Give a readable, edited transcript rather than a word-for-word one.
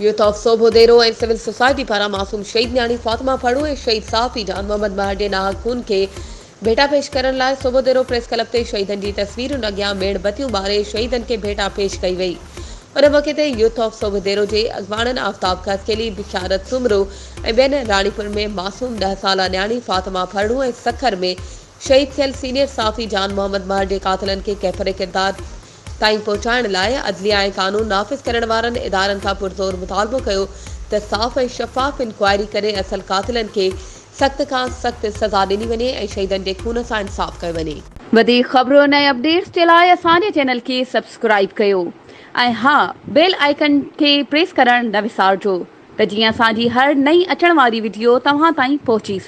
Youth of सोभोदेरो ऐं civil society पारां मासूम शहीद न्याणी फातिमा फड़ू ऐं शहीद साफ़ी जान मोहम्मद महर जे नाहक खून खे भेटा पेश करण लाइ सोभोदेरो प्रेस क्लब ते शहीदनि जी तस्वीरुनि अॻियां मेणबतियूं ॿारे शहीदनि खे भेटा पेश कई वई। उन मौक़े ते यूथ ऑफ सोभोदेरो जे अॻवाननि आफ्ताब कसकेली, बिशारत सुमरो ऐं ॿियनि राणीपुर में मासूम 10 साला न्याणी फातिमा फड़ू ऐं सखर में शहीद थियल सीनियर साफ़ी जान मोहम्मद महर जे कातिलनि खे कैफ़रे किरदार ताईं पहुचाइण लाइ अदलिया ऐं कानून नाफ़िज़ करण वारनि इदारनि खां पुरज़ोर मुतालबो कयो त साफ़ ऐं शफ़ाफ़ इंक्वायरी करे असल कातिलनि खे सख़्त खां सख़्त सज़ा ॾिनी वञे ऐं शहीदनि जे खून सां इंसाफ़ कयो वञे। वधीक ख़बरुनि ऐं अपडेट्स जे लाइ असांजे चैनल खे सब्सक्राइब कयो ऐं हा, बेल आइकन खे प्रेस करणु न विसारिजो त जीअं असांजी हर नई अचण वारी वीडियो तव्हां ताईं पहुची